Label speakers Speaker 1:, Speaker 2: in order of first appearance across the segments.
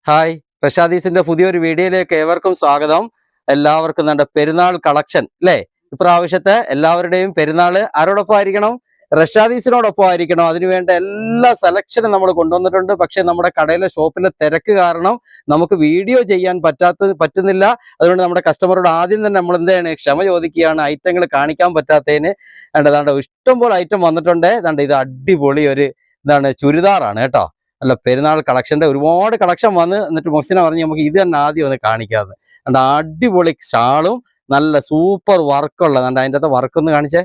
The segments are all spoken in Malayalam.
Speaker 1: ഹായ്, പ്രശാദീസിന്റെ പുതിയൊരു വീഡിയോയിലേക്ക് ഏവർക്കും സ്വാഗതം. എല്ലാവർക്കും നമ്മുടെ പെരുന്നാൾ കളക്ഷൻ അല്ലേ? ഇപ്രാവശ്യത്തെ എല്ലാവരുടെയും പെരുന്നാൾ ആരോടൊപ്പം ആയിരിക്കണം? റഷാദീസിനോടൊപ്പം ആയിരിക്കണം. അതിനുവേണ്ട എല്ലാ സെലക്ഷനും നമ്മൾ കൊണ്ടുവന്നിട്ടുണ്ട്. പക്ഷെ നമ്മുടെ കടയിലെ ഷോപ്പിലെ തിരക്ക് കാരണം നമുക്ക് വീഡിയോ ചെയ്യാൻ പറ്റുന്നില്ല. അതുകൊണ്ട് നമ്മുടെ കസ്റ്റമറോട് ആദ്യം തന്നെ നമ്മൾ എന്താണ് ക്ഷമ ചോദിക്കുകയാണ്, ഐറ്റങ്ങൾ കാണിക്കാൻ പറ്റാത്തതിന്. ഏതാണ്ട് ഇഷ്ടംപോലെ ഐറ്റം വന്നിട്ടുണ്ട്. ഏതാണ്ട് ഇത് അടിപൊളി ഒരു ചുരിദാറാണ് കേട്ടോ. അല്ല, പെരുന്നാൾ കളക്ഷന്റെ ഒരുപാട് കളക്ഷൻ വന്ന് എന്നിട്ട് മൊഹ്സിന പറഞ്ഞ് നമുക്ക് ഇത് തന്നെ ആദ്യം ഒന്ന് കാണിക്കാതെ. അതുകൊണ്ട് അടിപൊളി ഷാളും നല്ല സൂപ്പർ വർക്കുള്ള അതിൻ്റെ അകത്ത് വർക്ക് ഒന്ന് കാണിച്ചേ.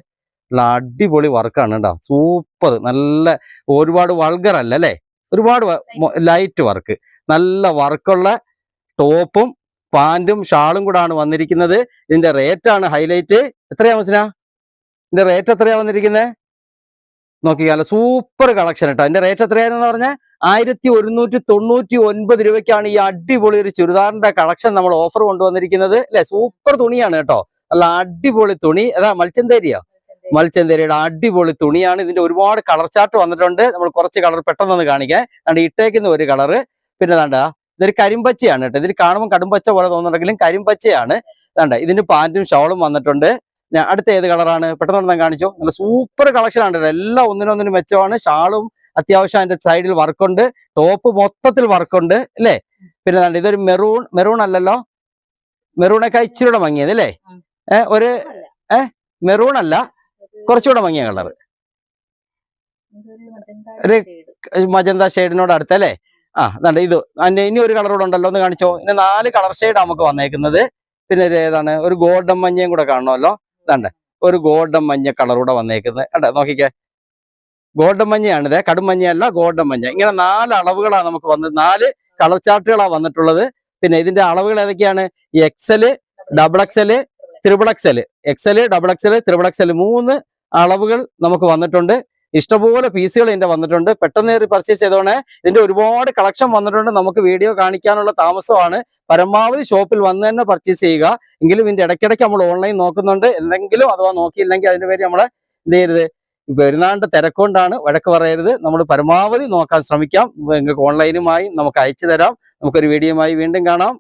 Speaker 1: നല്ല അടിപൊളി വർക്കാണ് കേട്ടോ, സൂപ്പർ. നല്ല ഒരുപാട് വൾഗർ അല്ല അല്ലേ, ഒരുപാട് ലൈറ്റ് വർക്ക്, നല്ല വർക്കുള്ള ടോപ്പും പാന്റും ഷാളും കൂടാണ് വന്നിരിക്കുന്നത്. ഇതിന്റെ റേറ്റ് ആണ് ഹൈലൈറ്റ്. എത്രയാ മൊഹ്സിന ഇതിന്റെ റേറ്റ്? എത്രയാ വന്നിരിക്കുന്നത് നോക്കിയാലോ. സൂപ്പർ കളക്ഷൻ കേട്ടോ. അതിന്റെ റേറ്റ് എത്രയാണെന്ന് പറഞ്ഞാൽ 1199 രൂപയ്ക്കാണ് ഈ അടിപൊളി ഒരു ചുരിദാറിന്റെ കളക്ഷൻ നമ്മൾ ഓഫർ കൊണ്ടുവന്നിരിക്കുന്നത് അല്ലെ. സൂപ്പർ തുണിയാണ് കേട്ടോ, നല്ല അടിപൊളി തുണി. അതാ മൽച്ചന്തേരിയോ, മൽച്ചന്തേരിയുടെ അടിപൊളി തുണിയാണ്. ഇതിന്റെ ഒരുപാട് കളർ ചാർട്ട് വന്നിട്ടുണ്ട്. നമ്മൾ കുറച്ച് കളർ പെട്ടെന്നൊന്ന് കാണിക്കാൻ. അതുകൊണ്ട് ഇട്ടേക്കുന്ന ഒരു കളറ്, പിന്നെ വേണ്ട ഇതൊരു കരിമ്പച്ചയാണ് കേട്ടോ. ഇതിൽ കാണുമ്പോൾ കടുംപച്ച പോലെ തോന്നുന്നുണ്ടെങ്കിലും കരിമ്പച്ചയാണ്. വേണ്ട ഇതിന് പാന്റും ഷോളും വന്നിട്ടുണ്ട്. അടുത്ത ഏത് കളറാണ് പെട്ടെന്ന് കാണിച്ചോ. നല്ല സൂപ്പർ കളക്ഷൻ ആണ്. എല്ലാം ഒന്നിനൊന്നിനും മെച്ചമാണ്. ഷാളും അത്യാവശ്യം അതിന്റെ സൈഡിൽ വർക്കുണ്ട്, ടോപ്പ് മൊത്തത്തിൽ വർക്കുണ്ട് അല്ലേ. പിന്നെ ഇതൊരു മെറൂൺ അല്ലല്ലോ, മെറൂണൊക്കെ ഇച്ചിരൂടെ മങ്ങിയത് അല്ലേ. ഒരു മെറൂൺ അല്ല, കുറച്ചുകൂടെ മങ്ങിയ കളർ, ഒരു മജന്ത ഷെയ്ഡിനോട് അടുത്തല്ലേ. അതാണ്ട് ഇത് അതിന്റെ ഇനി ഒരു കളർ കൂടെ ഉണ്ടല്ലോ, ഒന്ന് കാണിച്ചോ. ഇനി 4 കളർ ഷെയ്ഡ് നമുക്ക് വന്നേക്കുന്നത്. പിന്നെ ഏതാണ് ഒരു ഗോൾഡൻ മഞ്ഞയും കൂടെ കാണണമല്ലോ. ഇതാണ്ട് ഒരു ഗോൾഡൻ മഞ്ഞ കളർ കൂടെ വന്നേക്കുന്നത്. അതെ നോക്കിക്കേ, ഗോൾഡൻ മഞ്ഞയാണിത്, കടും മഞ്ഞയല്ല, ഗോൾഡൻ മഞ്ഞ. ഇങ്ങനെ 4 അളവുകളാണ് നമുക്ക് വന്നത്, 4 കളർ ചാർട്ടുകളാണ് വന്നിട്ടുള്ളത്. പിന്നെ ഇതിന്റെ അളവുകൾ ഏതൊക്കെയാണ്? XL, double XL, triple XL. XL, double XL, triple XL 3 അളവുകൾ നമുക്ക് വന്നിട്ടുണ്ട്. ഇഷ്ടംപോലെ പീസുകൾ ഇതിന്റെ വന്നിട്ടുണ്ട്. പെട്ടെന്ന് പർച്ചേസ് ചെയ്തോണേ. ഇതിന്റെ ഒരുപാട് കളക്ഷൻ വന്നിട്ടുണ്ട്. നമുക്ക് വീഡിയോ കാണിക്കാനുള്ള താമസമാണ്. പരമാവധി ഷോപ്പിൽ വന്ന് തന്നെ പർച്ചേസ് ചെയ്യുക. എങ്കിലും ഇതിന്റെ ഇടയ്ക്കിടയ്ക്ക് നമ്മൾ ഓൺലൈൻ നോക്കുന്നുണ്ട്. എന്തെങ്കിലും അഥവാ നോക്കിയില്ലെങ്കിൽ അതിന്റെ പേര് നമ്മളെ എന്ത് ചെയ്യരുത്, പെരുന്നാളിന്റെ തിരക്കൊണ്ടാണ്, വഴക്ക് പറയരുത്. നമ്മൾ പരമാവധി നോക്കാൻ ശ്രമിക്കാം. നിങ്ങൾക്ക് ഓൺലൈനുമായി നമുക്ക് അയച്ചു തരാം. നമുക്കൊരു വീഡിയോയുമായി വീണ്ടും കാണാം.